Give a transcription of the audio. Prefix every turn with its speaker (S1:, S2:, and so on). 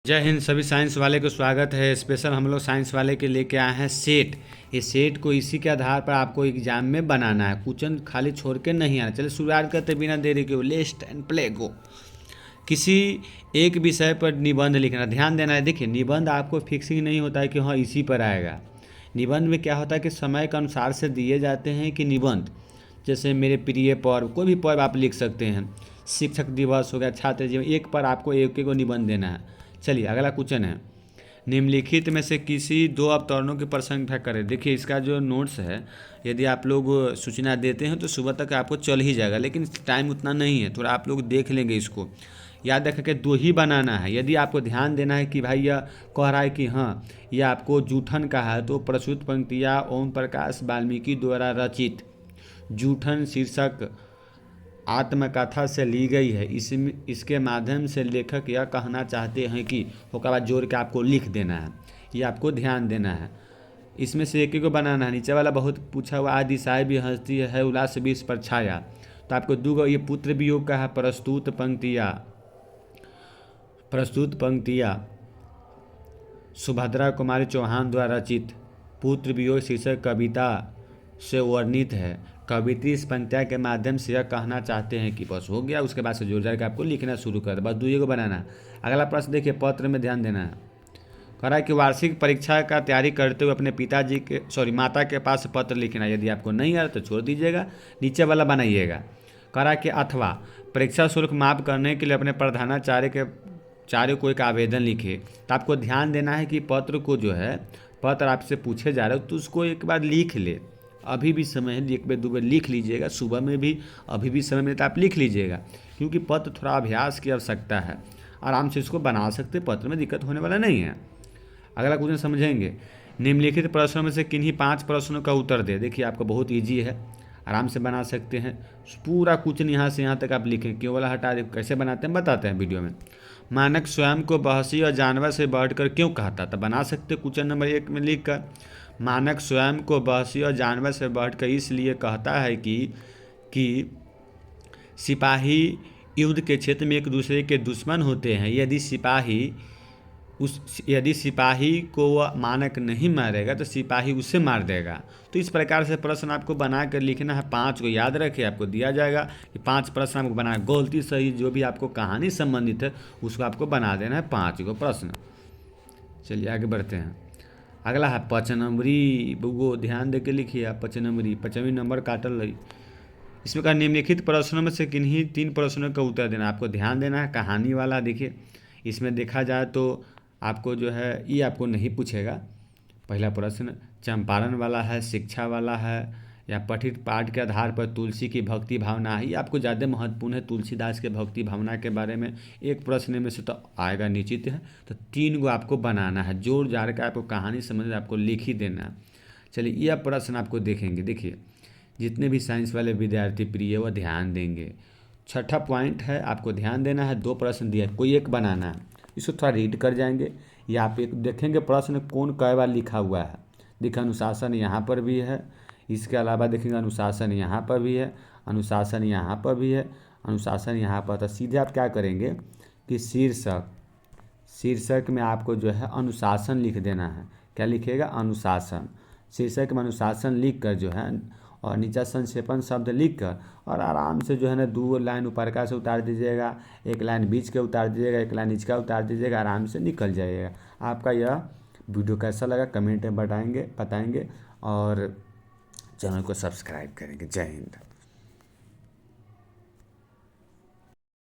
S1: जय हिंद। सभी साइंस वाले को स्वागत है। स्पेशल हम लोग साइंस वाले के लेके आए हैं सेट। ये सेट को इसी के आधार पर आपको एग्जाम में बनाना है, क्वेश्चन खाली छोड़ के नहीं आना। चलिए शुरुआत करते बिना देरी के। लिस्ट एंड प्ले गो। किसी एक विषय पर निबंध लिखना, ध्यान देना है। देखिए, निबंध आपको फिक्सिंग नहीं होता है कि हाँ इसी पर आएगा। निबंध में क्या होता है कि समय के अनुसार से दिए जाते हैं कि निबंध, जैसे मेरे प्रिय पर्व, कोई भी पर्व आप लिख सकते हैं। शिक्षक दिवस हो गया, छात्र जीवन, एक पर आपको एक एक निबंध देना है। चलिए अगला क्वेश्चन है, निम्नलिखित में से किसी दो अवतरणों की प्रशंसा करें। देखिए इसका जो नोट्स है, यदि आप लोग सूचना देते हैं तो सुबह तक आपको चल ही जाएगा, लेकिन टाइम उतना नहीं है, थोड़ा आप लोग देख लेंगे। इसको याद रखें कि दो ही बनाना है। यदि आपको ध्यान देना है कि भाई यह कह रहा है कि हाँ यह आपको जूठन का है, तो प्रस्तुत पंक्तियाँ ओम प्रकाश वाल्मीकि द्वारा रचित जूठन शीर्षक आत्मकथा से ली गई है। इसके माध्यम से लेखक यह कहना चाहते हैं कि होकर बाद जोड़ के आपको लिख देना है, ये आपको ध्यान देना है। इसमें से एक को बनाना है। नीचे वाला बहुत पूछा हुआ, आदि साय भी हंसती है उल्लास बीस पर छाया, तो आपको दो ये पुत्र वियोग का है। प्रस्तुत पंक्तियाँ सुभद्रा कुमारी चौहान द्वारा रचित पुत्र वियोग शीर्षक कविता से वर्णित है। कवित्री इस पंक्तियाँ के माध्यम से यह कहना चाहते हैं कि, बस हो गया। उसके बाद से जोड़ जाकर आपको लिखना शुरू कर, बस दुई को बनाना है। अगला प्रश्न देखिए, पत्र में ध्यान देना है। कह रहा है कि वार्षिक परीक्षा का तैयारी करते हुए अपने माता के पास पत्र लिखना। यदि आपको नहीं आ रहा तो छोड़ दीजिएगा, नीचे वाला बनाइएगा। कह रहा है कि अथवा परीक्षा शुल्क माफ करने के लिए अपने प्रधानाचार्य को एक आवेदन लिखे। तो आपको ध्यान देना है कि पत्र को जो है, पत्र आपसे पूछे जा रहे हो तो उसको एक बार लिख ले। अभी भी समय है, एक बार दो बार लिख लीजिएगा, सुबह में भी, अभी भी समय में तो आप लिख लीजिएगा, क्योंकि पत्र थोड़ा अभ्यास की आवश्यकता है। आराम से इसको बना सकते, पत्र में दिक्कत होने वाला नहीं है। अगला क्वेश्चन समझेंगे, निम्नलिखित प्रश्नों में से किन्हीं 5 प्रश्नों का उत्तर दे। देखिए आपको बहुत ईजी है, आराम से बना सकते हैं। पूरा क्वेश्चन यहाँ से यहाँ तक आप लिखें, क्यों वाला हटा दे, कैसे बनाते हैं बताते हैं वीडियो में। मानक स्वयं को बहसी और जानवर से बढ़कर क्यों कहता था, बना सकते क्वेश्चन नंबर 1 में लिख कर। मानक स्वयं को बहसी और जानवर से बढ़कर इसलिए कहता है कि सिपाही युद्ध के क्षेत्र में एक दूसरे के दुश्मन होते हैं। यदि सिपाही को वह मानक नहीं मारेगा तो सिपाही उसे मार देगा। तो इस प्रकार से प्रश्न आपको बना कर लिखना है। 5 को याद रखें, आपको दिया जाएगा कि 5 प्रश्न आपको बना, गलती सही जो भी आपको कहानी संबंधित है उसको आपको बना देना है 5 को प्रश्न। चलिए आगे बढ़ते हैं। अगला है 5 नंबरी। वो ध्यान दे के लिखिए आप, 5 नंबरी, 5वीं नंबर काटल रही। इसमें कहा निम्नलिखित प्रश्नों में से किन्हीं 3 प्रश्नों का उत्तर देना। आपको ध्यान देना है कहानी वाला। देखिए इसमें देखा जाए तो आपको जो है ये आपको नहीं पूछेगा। पहला प्रश्न चंपारण वाला है, शिक्षा वाला है, या पठित पाठ के आधार पर तुलसी की भक्ति भावना है। ये आपको ज़्यादा महत्वपूर्ण है, तुलसीदास के भक्ति भावना के बारे में एक प्रश्न में से तो आएगा निश्चित है। तो 3 को आपको बनाना है, जोड़ जाड़ के आपको कहानी समझ आपको लिख ही देना है। चलिए यह प्रश्न आपको देखेंगे। देखिए जितने भी साइंस वाले विद्यार्थी प्रिय वह ध्यान देंगे। 6ठा पॉइंट है, आपको ध्यान देना है। 2 प्रश्न दिया, कोई एक बनाना है। इसको थोड़ा रीड कर जाएंगे, या आप एक देखेंगे प्रश्न कौन कई बार लिखा हुआ है। देखिए अनुशासन यहाँ पर भी है, इसके अलावा देखेंगे अनुशासन यहाँ पर भी है, अनुशासन यहाँ पर भी है, अनुशासन यहाँ पर। तो सीधे आप क्या करेंगे कि शीर्षक में आपको जो है अनुशासन लिख देना है। क्या लिखिएगा, अनुशासन। शीर्षक में अनुशासन लिख कर जो है, और नीचे संक्षेपण शब्द लिख कर, और आराम से जो है ना 2 लाइन ऊपर का से उतार दीजिएगा, 1 लाइन बीच के उतार दीजिएगा, 1 लाइन नीचे का उतार दीजिएगा, आराम से निकल जाइएगा। आपका यह वीडियो कैसा लगा कमेंट में बताएंगे, और चैनल को सब्सक्राइब करेंगे। जय हिंद।